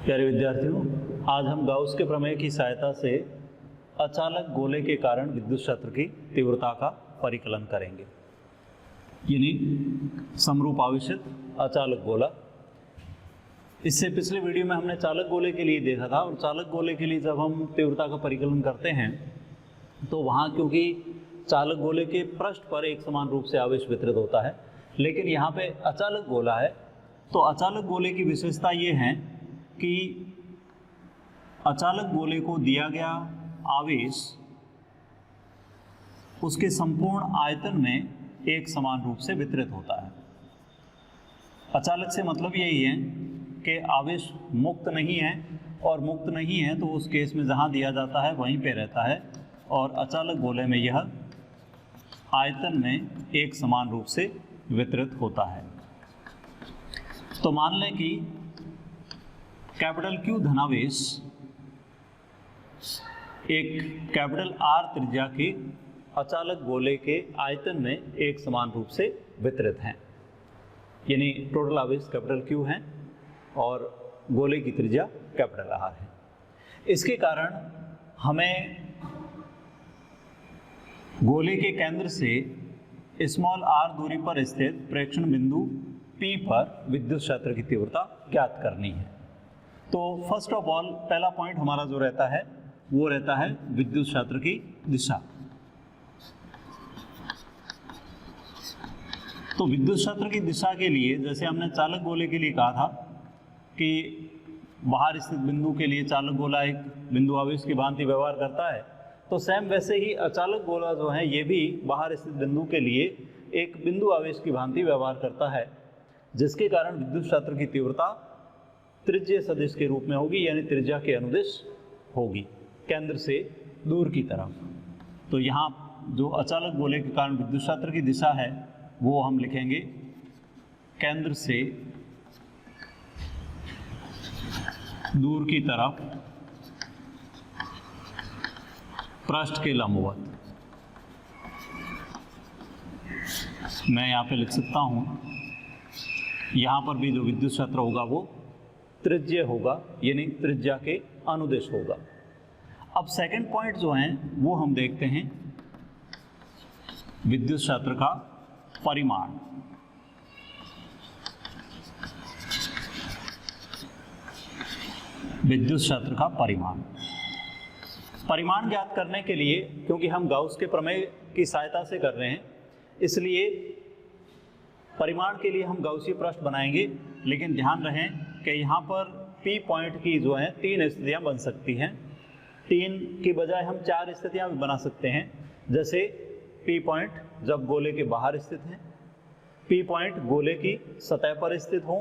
प्यारे विद्यार्थियों, आज हम गाउस के प्रमेय की सहायता से अचालक गोले के कारण विद्युत क्षेत्र की तीव्रता का परिकलन करेंगे, यानी समरूप आवेशित अचालक गोला। इससे पिछले वीडियो में हमने चालक गोले के लिए देखा था, और चालक गोले के लिए जब हम तीव्रता का परिकलन करते हैं तो वहाँ क्योंकि चालक गोले के पृष्ठ पर एक समान रूप से आवेश वितरित होता है, लेकिन यहाँ पे अचालक गोला है। तो अचालक गोले की विशेषता ये है कि अचालक गोले को दिया गया आवेश उसके संपूर्ण आयतन में एक समान रूप से वितरित होता है। अचालक से मतलब यही है कि आवेश मुक्त नहीं है, और मुक्त नहीं है तो उस केस में जहाँ दिया जाता है वहीं पे रहता है, और अचालक गोले में यह आयतन में एक समान रूप से वितरित होता है। तो मान लें कि कैपिटल Q धनावेश एक कैपिटल R त्रिज्या के अचालक गोले के आयतन में एक समान रूप से वितरित हैं, यानी टोटल आवेश कैपिटल Q है और गोले की त्रिज्या कैपिटल R है। इसके कारण हमें गोले के केंद्र से स्मॉल r दूरी पर स्थित प्रेक्षण बिंदु P पर विद्युत क्षेत्र की तीव्रता ज्ञात करनी है। तो फर्स्ट ऑफ ऑल पहला पॉइंट हमारा जो रहता है वो रहता है विद्युत क्षेत्र की दिशा। तो विद्युत क्षेत्र की दिशा के लिए जैसे हमने चालक गोले के लिए कहा था कि बाहर स्थित बिंदु के लिए चालक गोला एक बिंदु आवेश की भांति व्यवहार करता है, तो सेम वैसे ही अचालक गोला जो है ये भी बाहर स्थित बिंदु के लिए एक बिंदु आवेश की भांति व्यवहार करता है, जिसके कारण विद्युत क्षेत्र की तीव्रता त्रिज्य सदिश के रूप में होगी, यानी त्रिज्या के अनुदिश होगी केंद्र से दूर की तरफ। तो यहाँ जो अचालक गोले के कारण विद्युत क्षेत्र की दिशा है वो हम लिखेंगे केंद्र से दूर की तरफ पृष्ठ के लंबवत। मैं यहाँ पे लिख सकता हूँ, यहाँ पर भी जो विद्युत क्षेत्र होगा वो त्रिज्य होगा, यानी त्रिज्या के अनुदिश होगा। अब सेकंड पॉइंट जो है वो हम देखते हैं विद्युत क्षेत्र का परिमाण। विद्युत क्षेत्र का परिमाण ज्ञात करने के लिए, क्योंकि हम गाउस के प्रमेय की सहायता से कर रहे हैं, इसलिए परिमाण के लिए हम गाउसीय पृष्ठ बनाएंगे। लेकिन ध्यान रहें कि यहाँ पर P पॉइंट की जो है 3 स्थितियाँ बन सकती हैं। 3 की बजाय हम 4 स्थितियाँ भी बना सकते हैं। जैसे P पॉइंट जब गोले के बाहर स्थित है, P पॉइंट गोले की सतह पर स्थित हो,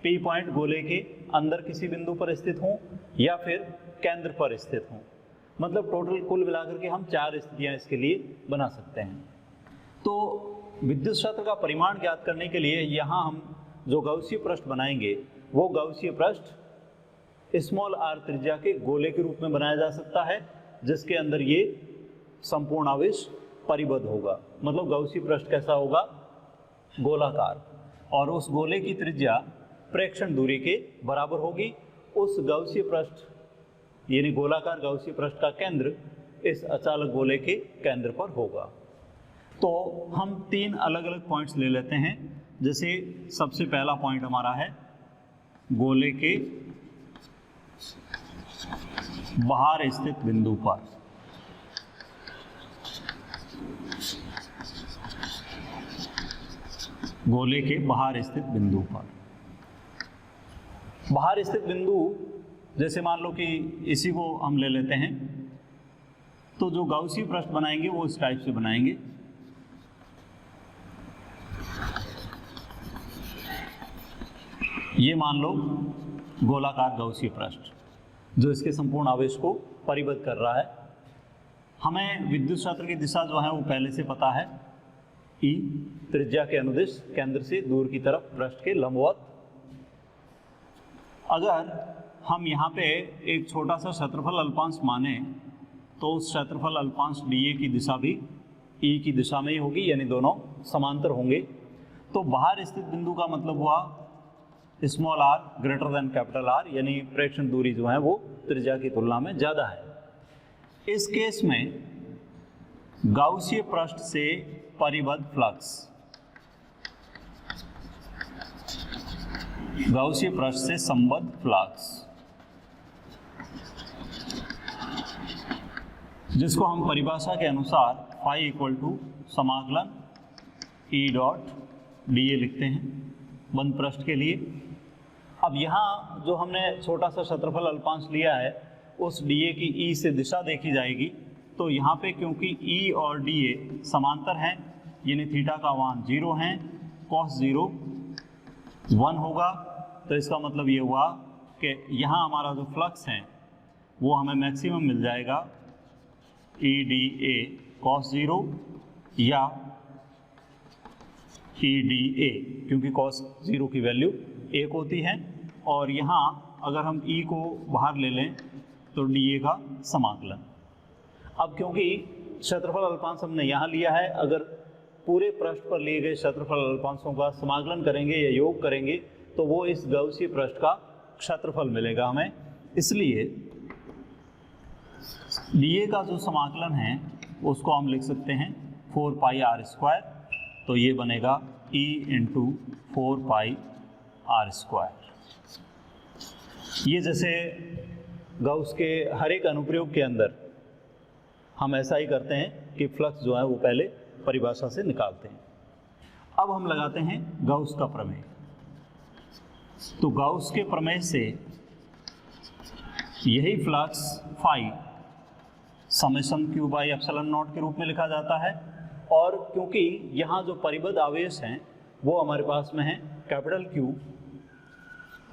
P पॉइंट गोले के अंदर किसी बिंदु पर स्थित हो, या फिर केंद्र पर स्थित हो। मतलब टोटल कुल मिलाकर के हम 4 स्थितियाँ इसके लिए बना सकते हैं। तो विद्युत क्षेत्र का परिमाण ज्ञात करने के लिए यहाँ हम जो गाउसीय पृष्ठ बनाएंगे वो गाउसीय पृष्ठ स्मॉल r त्रिज्या के गोले के रूप में बनाया जा सकता है, जिसके अंदर ये संपूर्ण आवेश परिबद्ध होगा। मतलब गाउसीय पृष्ठ कैसा होगा? गोलाकार, और उस गोले की त्रिज्या प्रेक्षण दूरी के बराबर होगी। उस गाउसीय पृष्ठ यानी गोलाकार गाउसीय पृष्ठ का केंद्र इस अचालक गोले के केंद्र पर होगा। तो हम 3 अलग अलग पॉइंट्स ले लेते हैं। जैसे सबसे पहला पॉइंट हमारा है गोले के बाहर स्थित बिंदु पर। गोले के बाहर स्थित बिंदु पर। बाहर स्थित बिंदु जैसे मान लो कि इसी को हम ले लेते हैं, तो जो गाउसीय पृष्ठ बनाएंगे वो इस टाइप से बनाएंगे। ये मान लो गोलाकार गाउसीय पृष्ठ जो इसके संपूर्ण आवेश को परिबद्ध कर रहा है। हमें विद्युत क्षेत्र की दिशा जो है वो पहले से पता है, E त्रिज्या के अनुदिश केंद्र से दूर की तरफ पृष्ठ के लंबवत। अगर हम यहाँ पे एक छोटा सा क्षेत्रफल अल्पांश माने तो उस क्षेत्रफल अल्पांश dA की दिशा भी E की दिशा में ही होगी, यानी दोनों समांतर होंगे। तो बाहर स्थित बिंदु का मतलब हुआ small R greater than capital R, यानी प्रेक्षण दूरी जो है वो त्रिज्या की तुलना में ज़्यादा है। इस केस में गाउसीय पृष्ठ से परिबद्ध फ्लक्स, गाउसीय पृष्ठ से संबद्ध फ्लक्स, जिसको हम परिभाषा के अनुसार फाई इक्वल टू समाकलन ई डॉट डी ए लिखते हैं बंद पृष्ठ के लिए। अब यहाँ जो हमने छोटा सा क्षेत्रफल अल्पांश लिया है उस डी ए की ई से दिशा देखी जाएगी, तो यहाँ पे क्योंकि ई और डी ए समांतर हैं, यानी थीटा का मान 0 है, cos 0 1 होगा, तो इसका मतलब ये हुआ कि यहाँ हमारा जो फ्लक्स है वो हमें मैक्सिमम मिल जाएगा ई डी ए cos 0 या ई डी ए, क्योंकि cos 0 की वैल्यू 1 होती है, और यहाँ अगर हम ई को बाहर ले लें तो डी ए का समाकलन। अब क्योंकि क्षेत्रफल अल्पांश हमने यहाँ लिया है, अगर पूरे पृष्ठ पर लिए गए क्षेत्रफल अल्पांशों का समाकलन करेंगे या योग करेंगे तो वो इस गाउसीय पृष्ठ का क्षेत्रफल मिलेगा हमें। इसलिए डी ए का जो समाकलन है उसको हम लिख सकते हैं 4 पाई आर स्क्वायर, तो ये बनेगा E into 4 pi R square. ये जैसे गाउस के हर एक अनुप्रयोग के अंदर हम ऐसा ही करते हैं कि फ्लक्स जो है वो पहले परिभाषा से निकालते हैं। अब हम लगाते हैं गाउस का प्रमेय। तो गाउस के प्रमेय से यही flux phi summation Q by epsilon naught के रूप में लिखा जाता है, और क्योंकि यहाँ जो परिबद्ध आवेश हैं वो हमारे पास में है कैपिटल क्यू,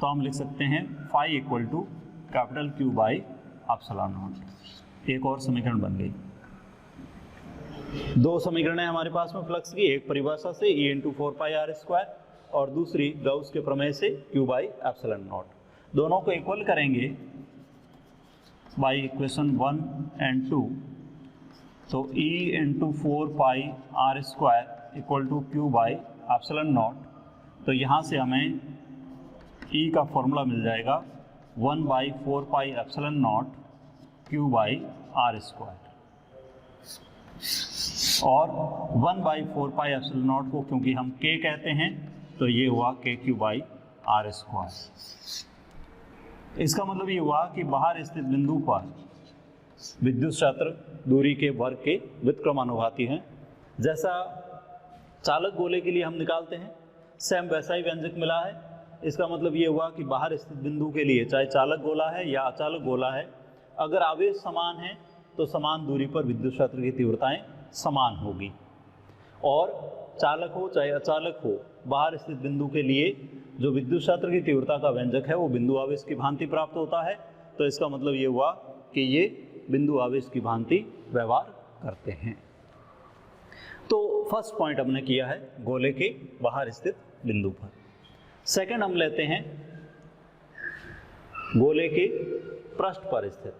तो हम लिख सकते हैं phi equal to capital Q by epsilon naught. एक और समीकरण बन गई। दो समीकरण है हमारे पास में फ्लक्स की, एक परिभाषा से E into 4 pi R square और दूसरी गाउस के प्रमेय से क्यू बाई एप्सिलॉन नॉट। दोनों को इक्वल करेंगे बाई इक्वेशन 1 एंड 2, तो E into 4 pi R square equal to Q by epsilon naught. तो यहाँ से हमें ई का फॉर्मूला मिल जाएगा 1 by 4 pi epsilon naught Q by R square, और 1 बाई 4 पाई एप्सिलॉन नॉट को क्योंकि हम के कहते हैं तो ये हुआ के क्यू बाई आर स्क्वायर। इसका मतलब ये हुआ कि बाहर स्थित बिंदु पर विद्युत क्षेत्र दूरी के वर्ग के व्युत्क्रमानुपाती हैं। जैसा चालक गोले के लिए हम निकालते हैं, सेम वैसा ही व्यंजक मिला है। इसका मतलब ये हुआ कि बाहर स्थित बिंदु के लिए, चाहे चालक गोला है या अचालक गोला है, अगर आवेश समान है तो समान दूरी पर विद्युत क्षेत्र की तीव्रताएं समान होगी। और चालक हो चाहे अचालक हो, बाहर स्थित बिंदु के लिए जो विद्युत क्षेत्र की तीव्रता का व्यंजक है वो बिंदु आवेश की भांति प्राप्त होता है। तो इसका मतलब ये हुआ कि ये बिंदु आवेश की भांति व्यवहार करते हैं। तो फर्स्ट पॉइंट हमने किया है गोले के बाहर स्थित बिंदु पर। सेकंड हम लेते हैं गोले के पृष्ठ पर स्थित,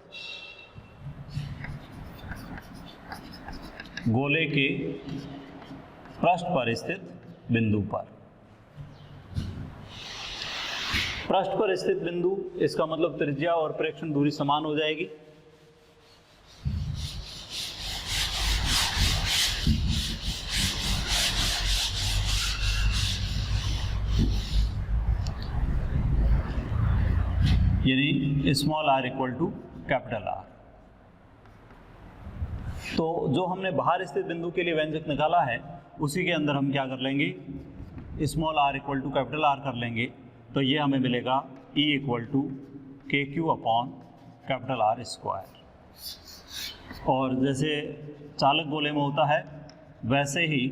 गोले के पृष्ठ पर स्थित बिंदु पर। पृष्ठ पर स्थित बिंदु, इसका मतलब त्रिज्या और प्रेक्षण दूरी समान हो जाएगी। यानी small R equal to capital R. तो जो हमने बाहर स्थित बिंदु के लिए व्यंजक निकाला है उसी के अंदर हम क्या कर लेंगे, small R equal to capital R कर लेंगे। तो ये हमें मिलेगा E equal to K Q upon capital R square. और जैसे चालक गोले में होता है वैसे ही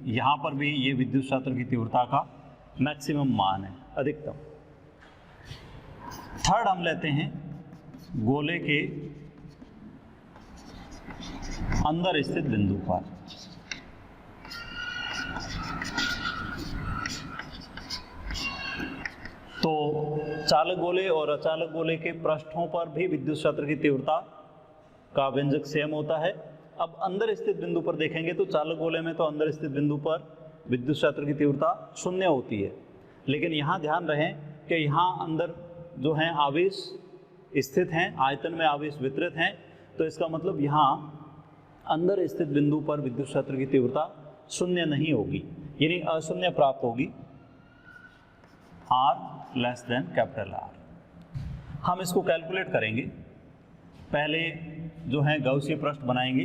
यहाँ पर भी ये विद्युत क्षेत्र की तीव्रता का मैक्सिमम मान है, अधिकतम। थर्ड हम लेते हैं गोले के अंदर स्थित बिंदु पर। तो चालक गोले और अचालक गोले के पृष्ठों पर भी विद्युत क्षेत्र की तीव्रता का व्यंजक सेम होता है। अब अंदर स्थित बिंदु पर देखेंगे तो चालक गोले में तो अंदर स्थित बिंदु पर विद्युत क्षेत्र की तीव्रता 0 होती है, लेकिन यहाँ ध्यान रहे कि यहाँ अंदर जो है आवेश स्थित हैं, आयतन में आवेश वितरित हैं, तो इसका मतलब यहाँ अंदर स्थित बिंदु पर विद्युत क्षेत्र की तीव्रता शून्य नहीं होगी, यानी अशून्य प्राप्त होगी, R less than capital R। हम इसको कैलकुलेट करेंगे। पहले जो है गाउसीय पृष्ठ बनाएंगे।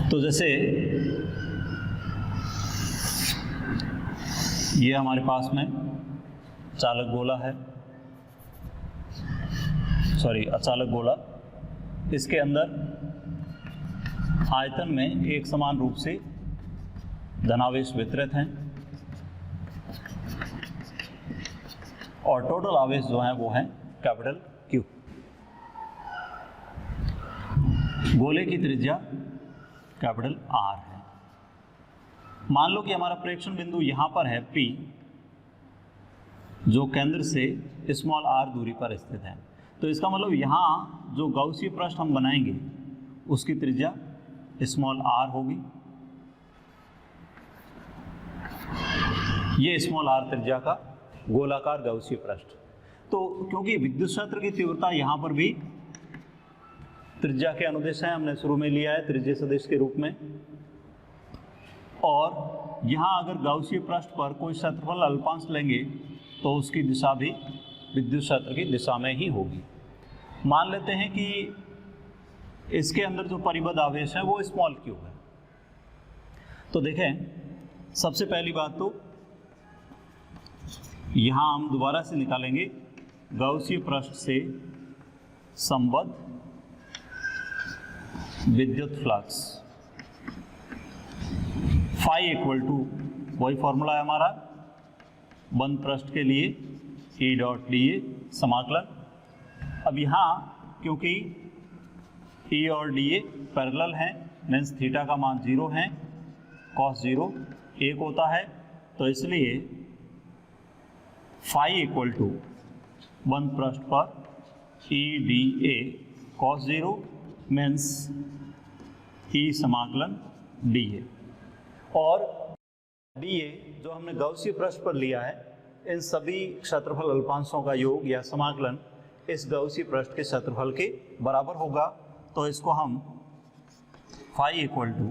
तो जैसे ये हमारे पास में चालक गोला है, अचालक गोला, इसके अंदर आयतन में एक समान रूप से धनावेश वितरित हैं और टोटल आवेश जो है वो है कैपिटल Q। गोले की त्रिज्या कैपिटल R है। मान लो कि हमारा प्रेक्षण बिंदु यहाँ पर है P, जो केंद्र से स्मॉल r दूरी पर स्थित है। तो इसका मतलब यहाँ जो गाउसीय पृष्ठ हम बनाएंगे उसकी त्रिज्या स्मॉल r होगी। ये स्मॉल r त्रिज्या का गोलाकार गाउसीय पृष्ठ। तो क्योंकि विद्युत क्षेत्र की तीव्रता यहाँ पर भी त्रिज्या के अनुदिश है, हमने शुरू में लिया है त्रिज्य सदिश के रूप में, और यहाँ अगर गाउसीय पृष्ठ पर कोई क्षेत्रफल अल्पांश लेंगे तो उसकी दिशा भी विद्युत क्षेत्र की दिशा में ही होगी। मान लेते हैं कि इसके अंदर जो परिबद्ध आवेश है वो स्मॉल q है। तो देखें, सबसे पहली बात तो यहाँ हम दोबारा से निकालेंगे गाउसीय पृष्ठ से संबद्ध विद्युत फ्लक्स फाई इक्वल टू, वही फॉर्मूला है हमारा बंद पृष्ठ के लिए, E डॉट dA समाकलन। अब यहाँ क्योंकि E और dA पैरेलल हैं, मीन्स थीटा का मान 0 है, cos 0 1 होता है, तो इसलिए फाई इक्वल टू बंद पृष्ठ पर E dA cos 0 means E समाकलन dA, और dA जो हमने गाउसीय पृष्ठ पर लिया है, इन सभी क्षेत्रफल अल्पांशों का योग या समाकलन इस गाउसीय पृष्ठ के क्षेत्रफल के बराबर होगा। तो इसको हम phi equal to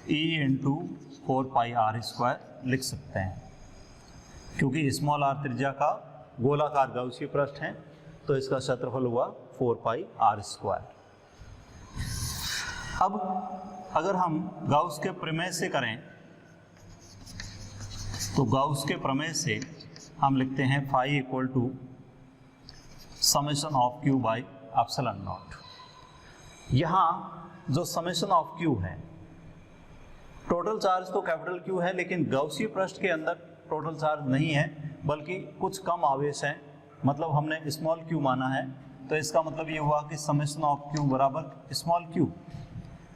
E into 4πr² लिख सकते हैं। क्योंकि स्मॉल r त्रिज्या का गोलाकार गाउसीय पृष्ठ है, तो इसका क्षेत्रफल हुआ 4πr²। अब अगर हम गाउस के प्रमेय से करें, तो गाउस के प्रमेय से हम लिखते हैं phi equal to summation of Q by epsilon naught. यहाँ जो समेशन ऑफ Q है, टोटल चार्ज तो कैपिटल Q है, लेकिन गाउसीय पृष्ठ के अंदर टोटल चार्ज नहीं है, बल्कि कुछ कम आवेश है, मतलब हमने स्मॉल q माना है। तो इसका मतलब ये हुआ कि समेशन ऑफ Q बराबर small q,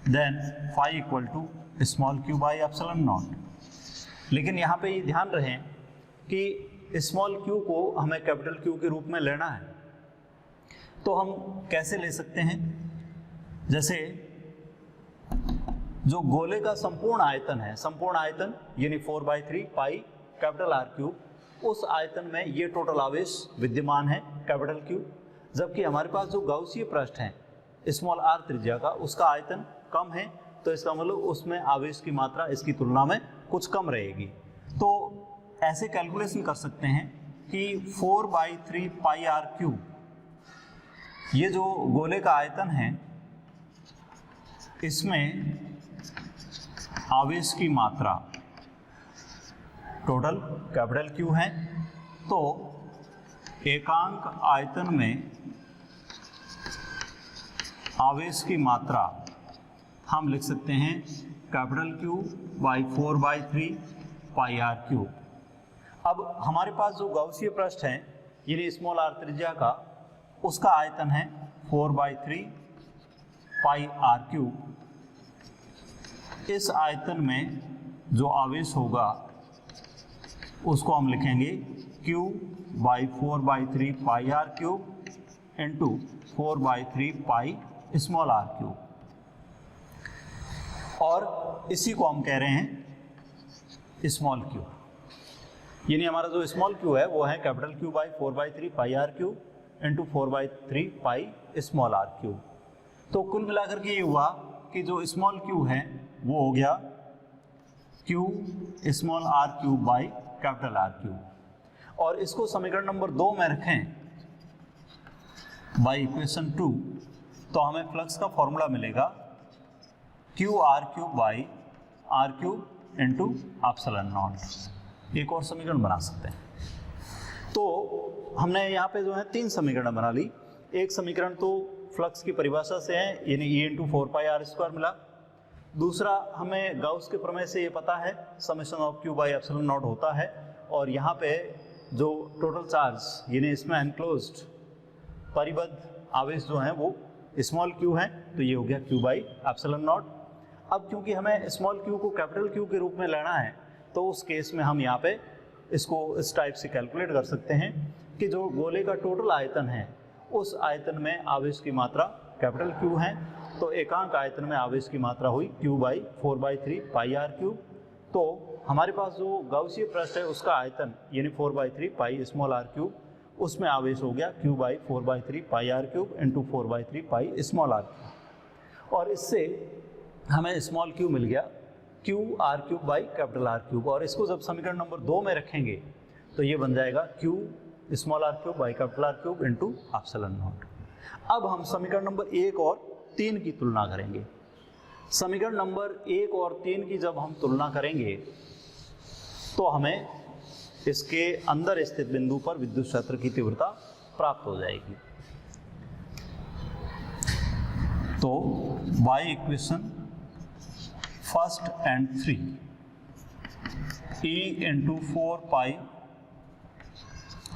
then phi equal to small q by epsilon naught. लेकिन यहाँ पे ये ध्यान रहे कि स्मॉल q को हमें कैपिटल Q के रूप में लेना है। तो हम कैसे ले सकते हैं? जैसे जो गोले का संपूर्ण आयतन है, संपूर्ण आयतन यानी 4/3 पाई कैपिटल R3, उस आयतन में ये टोटल आवेश विद्यमान है कैपिटल Q, जबकि हमारे पास जो गाउसीय पृष्ठ है स्मॉल r त्रिज्या का, उसका आयतन कम है, तो इसका मतलब उसमें आवेश की मात्रा इसकी तुलना में कुछ कम रहेगी। तो ऐसे कैलकुलेशन कर सकते हैं कि 4/3 पाई R3, ये जो गोले का आयतन है, इसमें आवेश की मात्रा टोटल कैपिटल Q है, तो एकांक आयतन में आवेश की मात्रा हम लिख सकते हैं capital Q by 4/3 pi R3। अब हमारे पास जो गाउसीय पृष्ठ है यानी स्मॉल r त्रिज्या का, उसका आयतन है 4/3 पाई R3। इस आयतन में जो आवेश होगा उसको हम लिखेंगे Q by 4/3 pi R cube into 4/3 pi small R cube, और इसी को हम कह रहे हैं स्मॉल क्यू। यानी हमारा जो स्मॉल क्यू है वो है capital Q by 4/3 pi R cube into 4/3 pi small R cube. तो कुल मिलाकर के ये हुआ कि जो स्मॉल क्यू है वो हो गया Q small R cube by capital R cube, और इसको समीकरण नंबर 2 में रखें बाई इक्वेशन 2, तो हमें फ्लक्स का फॉर्मूला मिलेगा Q R cube by R cube into epsilon naught. एक और समीकरण बना सकते हैं। तो हमने यहाँ पे जो है 3 समीकरण बना ली। एक समीकरण तो फ्लक्स की परिभाषा से है, यानी E इंटू 4πr² मिला। दूसरा हमें गाउस के प्रमेय से ये पता है summation of Q by epsilon not होता है, और यहाँ पे जो टोटल चार्ज यानी इसमें एनक्लोज्ड परिबद्ध आवेश जो हैं वो स्मॉल q है, तो ये हो गया Q बाई एप्सिलॉन नॉट। अब क्योंकि हमें स्मॉल q को कैपिटल Q के रूप में लेना है, तो उस केस में हम यहाँ पे इसको इस टाइप से कैलकुलेट कर सकते हैं कि जो गोले का टोटल आयतन है उस आयतन में आवेश की मात्रा कैपिटल Q है, तो एकांक आयतन में आवेश की मात्रा हुई Q by 4/3 pi R cube. तो हमारे पास जो गाउसीय पृष्ठ है उसका आयतन यानी 4/3 पाई स्मॉल आर क्यूब, उसमें आवेश हो गया Q by 4/3 pi R cube into 4/3 pi small R cube, और इससे हमें स्मॉल q मिल गया Q R cube by capital R cube, और इसको जब समीकरण नंबर 2 में रखेंगे तो ये बन जाएगा Q small R cube by capital R cube into epsilon naught. अब हम समीकरण नंबर 1 और 3 की तुलना करेंगे। समीकरण नंबर 1 और 3 की जब हम तुलना करेंगे तो हमें इसके अंदर स्थित बिंदु पर विद्युत क्षेत्र की तीव्रता प्राप्त हो जाएगी। तो by equation 1 and 3 E into 4 pi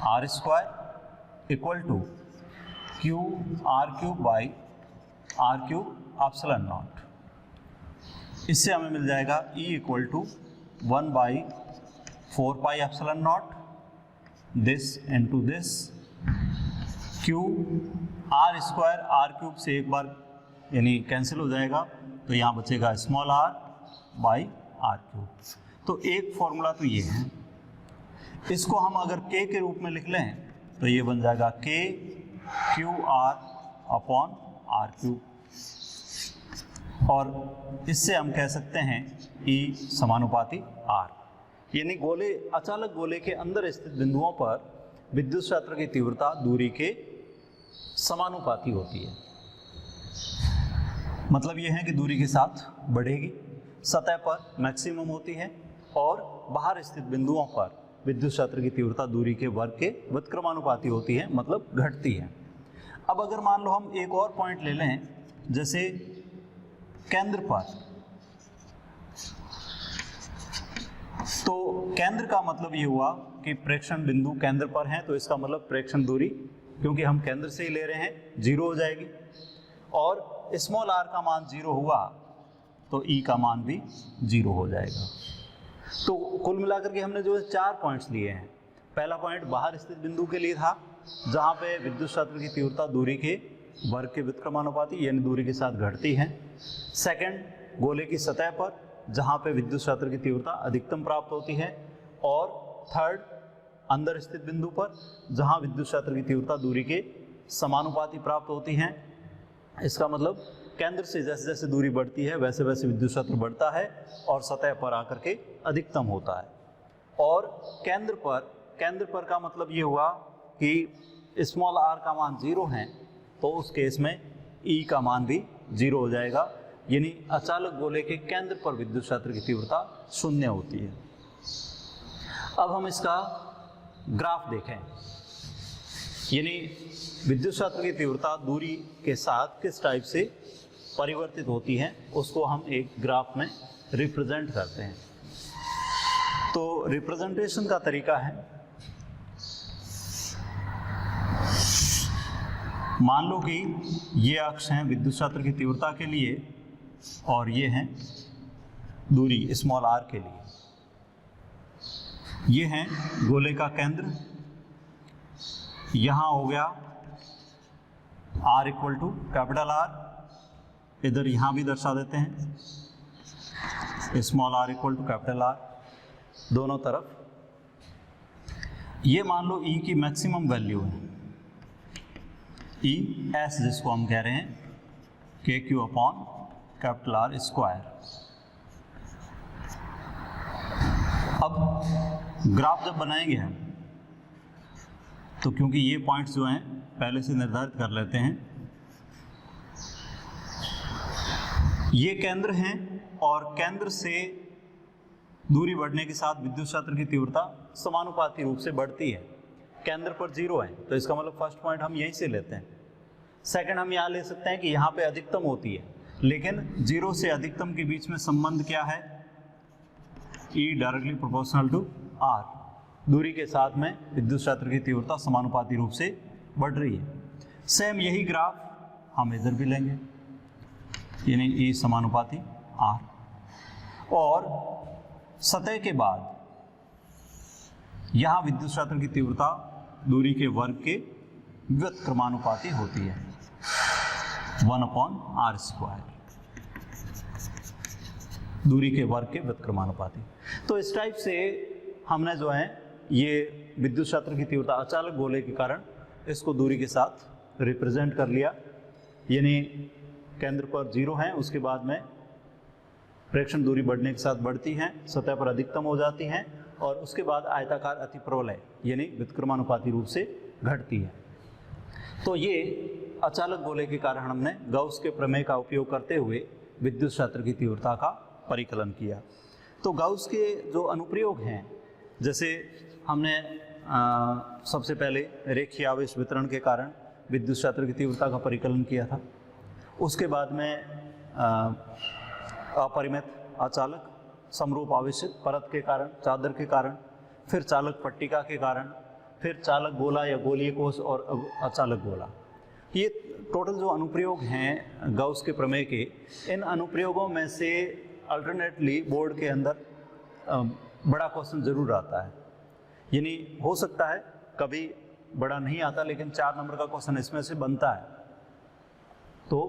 R square equal to Q R cube by R cube epsilon naught. इससे हमें मिल जाएगा E equal to 1 by 4 pi epsilon naught, this into this, Q R square R cube से एक बार यानी cancel हो जाएगा, तो यहाँ बचेगा small R by R cube. तो एक फॉर्मूला तो ये है, इसको हम अगर K के रूप में लिख लें तो ये बन जाएगा K Q R upon R cube, और इससे हम कह सकते हैं E समानुपाती R। यानी गोले अचालक गोले के अंदर स्थित बिंदुओं पर विद्युत क्षेत्र की तीव्रता दूरी के समानुपाती होती है। मतलब ये है कि दूरी के साथ बढ़ेगी, सतह पर मैक्सिमम होती है, और बाहर स्थित बिंदुओं पर विद्युत क्षेत्र की तीव्रता दूरी के वर्ग के व्युत्क्रमानुपाती होती है, मतलब घटती है। अब अगर मान लो हम एक और पॉइंट ले लें, जैसे केंद्र पर, तो केंद्र का मतलब ये हुआ कि प्रेक्षण बिंदु केंद्र पर है, तो इसका मतलब प्रेक्षण दूरी क्योंकि हम केंद्र से ही ले रहे हैं 0 हो जाएगी, और स्मॉल r का मान 0 हुआ तो E का मान भी 0 हो जाएगा। तो कुल मिलाकर के हमने जो है 4 पॉइंट्स लिए हैं। पहला पॉइंट बाहर स्थित बिंदु के लिए था, जहाँ पे विद्युत क्षेत्र की तीव्रता दूरी के वर्ग के व्युत्क्रमानुपाती यानी दूरी के साथ घटती है। सेकंड, गोले की सतह पर, जहाँ पे विद्युत क्षेत्र की तीव्रता अधिकतम प्राप्त होती है। और थर्ड, अंदर स्थित बिंदु पर, जहाँ विद्युत क्षेत्र की तीव्रता दूरी के समानुपाती प्राप्त होती हैं। इसका मतलब केंद्र से जैसे जैसे दूरी बढ़ती है वैसे वैसे विद्युत क्षेत्र बढ़ता है और सतह पर आकर के अधिकतम होता है। और केंद्र पर का मतलब ये हुआ कि स्मॉल r का मान 0 है, तो उस केस में E का मान भी 0 हो जाएगा, यानी अचालक गोले के केंद्र पर विद्युत क्षेत्र की तीव्रता 0 होती है। अब हम इसका ग्राफ देखें, यानी विद्युत क्षेत्र की तीव्रता दूरी के साथ किस टाइप से परिवर्तित होती है उसको हम एक ग्राफ में रिप्रेजेंट करते हैं। तो रिप्रेजेंटेशन का तरीका है, मान लो कि ये अक्ष हैं विद्युत क्षेत्र की तीव्रता के लिए और ये हैं दूरी स्मॉल r के लिए। ये हैं गोले का केंद्र यहाँ हो गया R equal to capital R, इधर यहाँ भी दर्शा देते हैं small r equal to capital R दोनों तरफ। ये मान लो E की मैक्सिमम वैल्यू है, ES जिसको हम कह रहे हैं KQ upon capital R square. अब ग्राफ जब बनाएंगे हम तो क्योंकि ये पॉइंट्स जो हैं पहले से निर्धारित कर लेते हैं, ये केंद्र हैं और केंद्र से दूरी बढ़ने के साथ विद्युत क्षेत्र की तीव्रता समानुपाती रूप से बढ़ती है। केंद्र पर 0 है तो इसका मतलब फर्स्ट पॉइंट हम यहीं से लेते हैं। सेकंड हम यहाँ ले सकते हैं कि यहाँ पे अधिकतम होती है, लेकिन 0 से अधिकतम के बीच में संबंध क्या है, E directly proportional to R, दूरी के साथ में विद्युत क्षेत्र की तीव्रता समानुपाती रूप से बढ़ रही है। सेम यही ग्राफ हम इधर भी लेंगे, यानी E समानुपाती R, और सतह के बाद यहाँ विद्युत क्षेत्र की तीव्रता दूरी के वर्ग के व्युत्क्रमानुपाती होती है 1/r स्क्वायर, दूरी के वर्ग के व्युत्क्रमानुपाती। तो इस टाइप से हमने जो है ये विद्युत क्षेत्र की तीव्रता अचालक गोले के कारण इसको दूरी के साथ रिप्रेजेंट कर लिया, यानी केंद्र पर 0 है, उसके बाद में प्रेक्षण दूरी बढ़ने के साथ बढ़ती है, सतह पर अधिकतम हो जाती है और उसके बाद आयताकार अतिप्रवलय यानी व्युत्क्रमानुपाती रूप से घटती है। तो ये अचालक गोले के कारण हमने गाउस के प्रमेय का उपयोग करते हुए विद्युत क्षेत्र की तीव्रता का परिकलन किया। तो गाउस के जो अनुप्रयोग हैं, जैसे हमने सबसे पहले रेखीय आवेश वितरण के कारण विद्युत क्षेत्र की तीव्रता का परिकलन किया था, उसके बाद में अपरिमित अचालक समरूप आवेशित परत के कारण, चादर के कारण, फिर चालक पट्टिका के कारण, फिर चालक गोला या गोलीय कोश और अचालक गोला। ये टोटल जो अनुप्रयोग हैं गाउस के प्रमेय के, इन अनुप्रयोगों में से अल्टरनेटली बोर्ड के अंदर बड़ा क्वेश्चन जरूर आता है, यानी हो सकता है कभी बड़ा नहीं आता लेकिन 4 नंबर का क्वेश्चन इसमें से बनता है। तो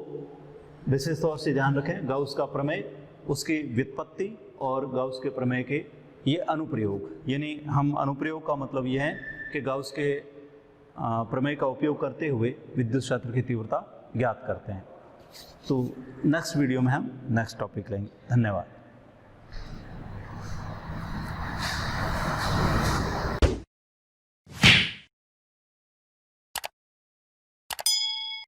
विशेष तौर से ध्यान रखें गाउस का प्रमेय, उसकी व्युत्पत्ति और गाउस के प्रमेय के ये अनुप्रयोग, यानी हम अनुप्रयोग का मतलब ये है कि गाउस के प्रमेय का उपयोग करते हुए विद्युत क्षेत्र की तीव्रता ज्ञात करते हैं। तो नेक्स्ट वीडियो में हम नेक्स्ट टॉपिक लेंगे। धन्यवाद।